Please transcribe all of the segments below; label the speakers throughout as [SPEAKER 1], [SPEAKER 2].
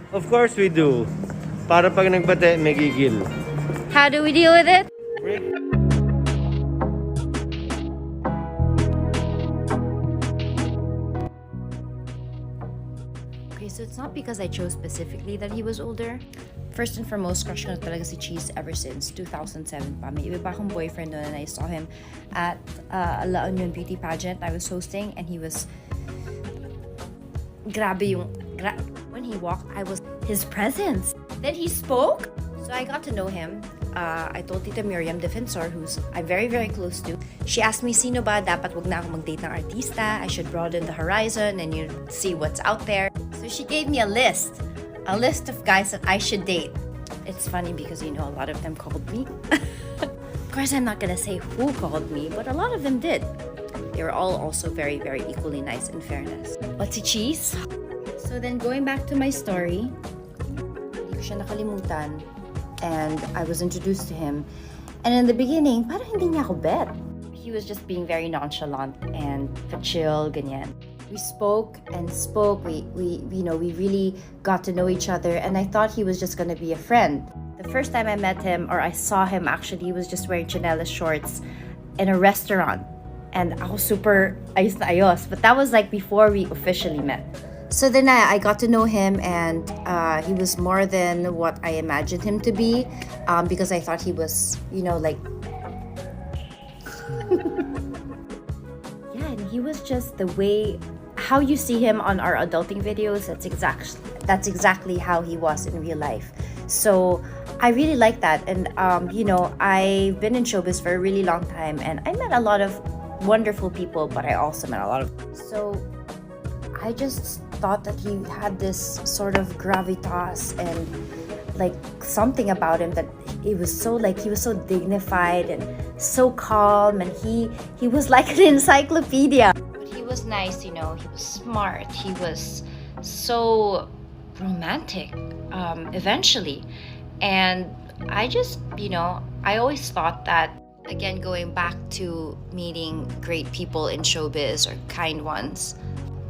[SPEAKER 1] Of course we do. Para pag nagbate, may gigil.
[SPEAKER 2] How do we deal with it? Okay, so it's not because I chose specifically that he was older. First and foremost, crush ko na talaga si Chiz ever since 2007 pa. May iba pa akong boyfriend doon and I saw him at a La Union beauty pageant I was hosting and he was... Grabe yung... When he walked, I was... His presence. Then he spoke. So I got to know him. I told Tita Miriam Defensor, who's I'm very, very close to. She asked me, sino ba dapat wag na ako mag-date ng artista? I should broaden the horizon and you see what's out there. So she gave me a list of guys that I should date. It's funny because, you know, a lot of them called me. Of course, I'm not gonna say who called me, but a lot of them did. They were all also very, very equally nice in fairness. But si Chiz? So then going back to my story, hindi ko siya nakalimutan. And I was introduced to him. And in the beginning, parang hindi niya ako bet. He was just being very nonchalant and chill, ganyan. We spoke and spoke. We really got to know each other. And I thought he was just gonna be a friend. The first time I met him, or I saw him actually, he was just wearing chanelas shorts in a restaurant. And ako super ayos na ayos. But that was like before we officially met. So then I got to know him and he was more than what I imagined him to be because I thought he was, you know, like... Yeah, and he was just the way... How you see him on our adulting videos, that's exactly how he was in real life. So I really like that. And, you know, I've been in showbiz for a really long time and I met a lot of wonderful people, but I also met a lot of... So I just thought that he had this sort of gravitas and like something about him that it was so like he was so dignified and so calm and he was like an encyclopedia. But he was nice, you know, he was smart, he was so romantic eventually. And I just, you know, I always thought that, again, going back to meeting great people in showbiz or kind ones,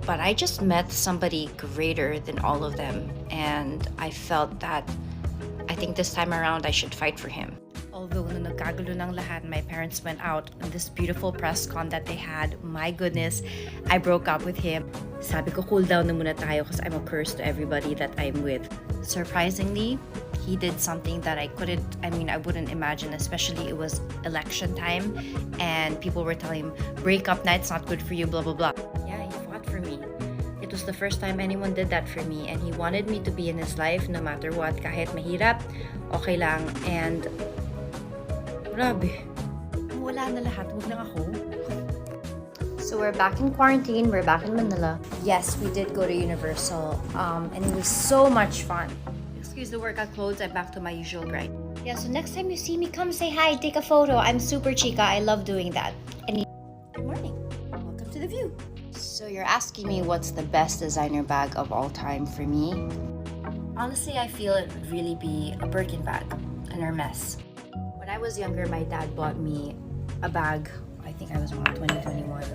[SPEAKER 2] but I just met somebody greater than all of them. And I felt that I think this time around I should fight for him. Although nung nagkagulo ng lahat, my parents went out on this beautiful press con that they had. My goodness, I broke up with him. Sabi ko, cool down na muna tayo because I'm a curse to everybody that I'm with. Surprisingly, he did something that I wouldn't imagine, especially it was election time and people were telling him, break up na, it's not good for you, blah, blah, blah. Yeah, he fought for me. It was the first time anyone did that for me and he wanted me to be in his life no matter what. Kahit mahirap, okay lang. And grabe, wala na lahat, wag lang ako. So we're back in quarantine, we're back in Manila. Yes, we did go to Universal and it was so much fun. Excuse the workout clothes, I'm back to my usual grind. Yeah, so next time you see me, come say hi, take a photo. I'm super chica, I love doing that. And good morning, welcome to The View. So you're asking me what's the best designer bag of all time for me? Honestly, I feel it would really be a Birkin bag, an Hermes. When I was younger, my dad bought me a bag, I think I was around 2021,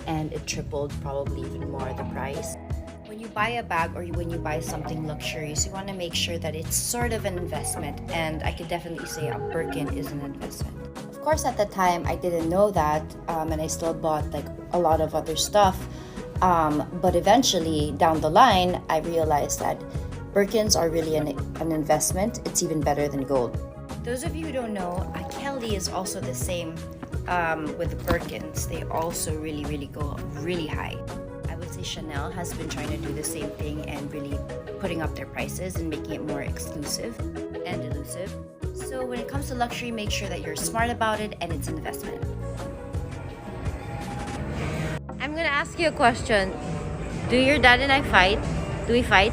[SPEAKER 2] and it tripled, probably even more, the price. When you buy a bag or when you buy something luxurious, you want to make sure that it's sort of an investment, and I could definitely say a Birkin is an investment. Of course, at the time, I didn't know that, and I still bought like a lot of other stuff, but eventually, down the line, I realized that Birkins are really an investment. It's even better than gold. Those of you who don't know, Kelly is also the same with the Birkins. They also really go really high. I would say Chanel has been trying to do the same thing and really putting up their prices and making it more exclusive and elusive. So when it comes to luxury, make sure that you're smart about it and it's an investment. I'm gonna ask you a question. Do your dad and I fight? Do we fight?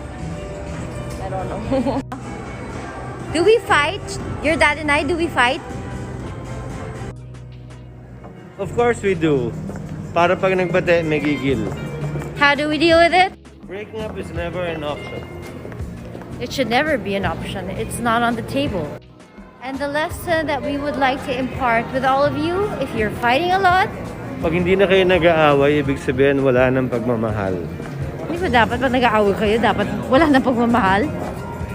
[SPEAKER 2] I don't know. Do we fight? Your dad and I, do we fight?
[SPEAKER 1] Of course we do. Para pag nagbate, may gigil.
[SPEAKER 2] How do we deal with it?
[SPEAKER 1] Breaking up is never an option.
[SPEAKER 2] It should never be an option. It's not on the table. And the lesson that we would like to impart with all of you, if you're fighting a lot,
[SPEAKER 1] Pag hindi na kayo nag-aaway, ibig sabihin wala nang pagmamahal.
[SPEAKER 2] Hindi ba dapat pag nag-aaway kayo, dapat wala nang pagmamahal?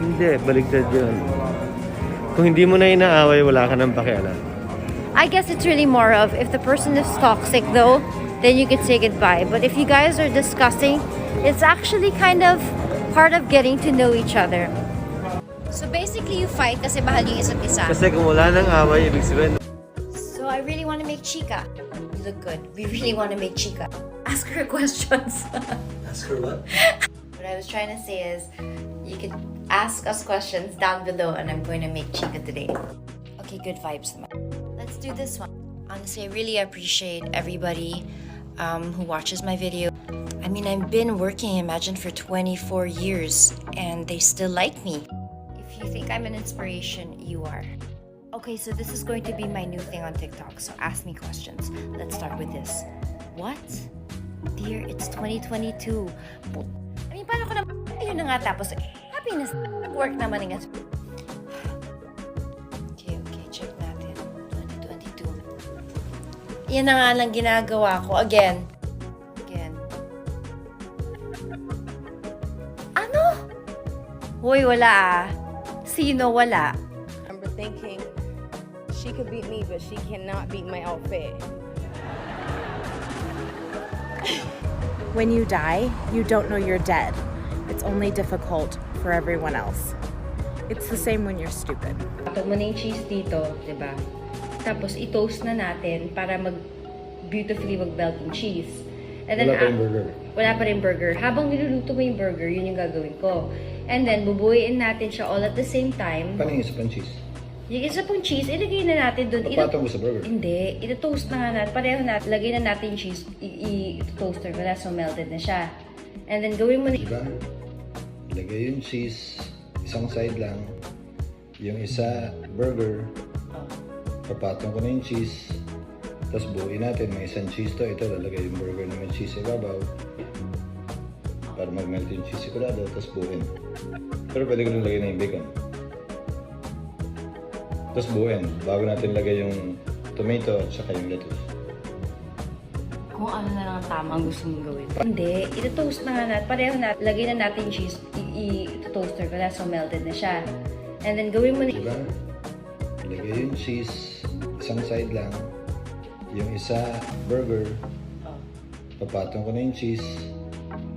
[SPEAKER 1] Hindi, baliktad yun. Kung hindi mo na inaaway, wala ka nang pakialam.
[SPEAKER 2] I guess it's really more of if the person is toxic though, then you could say goodbye. But if you guys are discussing, it's actually kind of part of getting to know each other. So basically you fight kasi mahal yung isa't isa.
[SPEAKER 1] Kasi kung wala nang away, ibig sabihin,
[SPEAKER 2] So I really want to make chica. You look good. We really want to make chica. Ask her questions.
[SPEAKER 3] Ask her what?
[SPEAKER 2] What I was trying to say is, you could ask us questions down below and I'm going to make chica today. Okay, good vibes naman. Let's do this one. Honestly, I really appreciate everybody who watches my video. I mean, I've been working Imagine for 24 years and they still like me. If you think I'm an inspiration, you are. Okay, so this is going to be my new thing on TikTok, so ask me questions. Let's start with this. What? Dear, it's 2022. I mean, paano ko na... Ayun na nga, tapos happiness. Work naman nga. Okay, check natin. 2022. Yan na nga lang ginagawa ko. Again. Ano? Hoy, wala ah. Sino wala?
[SPEAKER 4] I remember thinking she could beat me, but she cannot beat my outfit.
[SPEAKER 5] When you die, you don't know you're dead. It's only difficult for everyone else. It's the same when you're stupid.
[SPEAKER 2] Patog mo na yung cheese dito, di ba? Tapos i-toast na natin para beautifully mag-melt yung cheese. And then,
[SPEAKER 3] Wala pa yung burger.
[SPEAKER 2] Wala pa rin burger. Habang niluluto mo yung burger, yun yung gagawin ko. And then, bubuhayin natin siya all at the same time.
[SPEAKER 3] Paano yung isa pang cheese?
[SPEAKER 2] Yung isa pong cheese, ilagay na natin doon.
[SPEAKER 3] Papatong mo sa burger?
[SPEAKER 2] Hindi. Ito-toast na nga natin. Pareho natin. Lagay na natin yung cheese. I-toaster ko na. So, melted na siya. And then, gawin mo na...
[SPEAKER 3] Diba? Ilagay yung cheese. Isang side lang. Yung isa, burger. Papatong ko na yung cheese. Tapos buuin natin. May isang cheese to. Ito, lalagay yung burger na may cheese sa ibabaw. Para mag-melt yung cheese sigurado. Tapos buuin. Pero pwede ko nang lagay na yung bacon. Tapos buuin, bago natin lagay yung tomato at saka yung lettuce.
[SPEAKER 2] Kung ano na lang ang tama ang gusto mong gawin. Hindi, ito-toast na nga natin. Pareho natin. Lagay na natin yung cheese. I-toaster ko na. So, melted na siya. And then, gawin mo na...
[SPEAKER 3] Diba? Ilagay yung cheese. Isang side lang. Yung isa, burger. Papatong ko na yung cheese.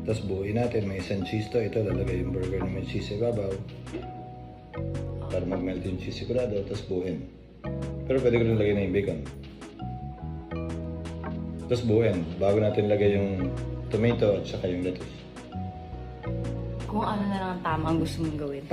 [SPEAKER 3] Tapos buuin natin. May isang cheese to. Ito, lalagay yung burger na may cheese sa ibabaw. Para mag-melt yung cheese sigurado, tapos buuin. Pero pwede ko rin lagay na yung bacon. Tapos buuin, bago natin lagay yung tomato at saka yung lettuce.
[SPEAKER 2] Kung ano na lang ang tama ang gusto mong gawin.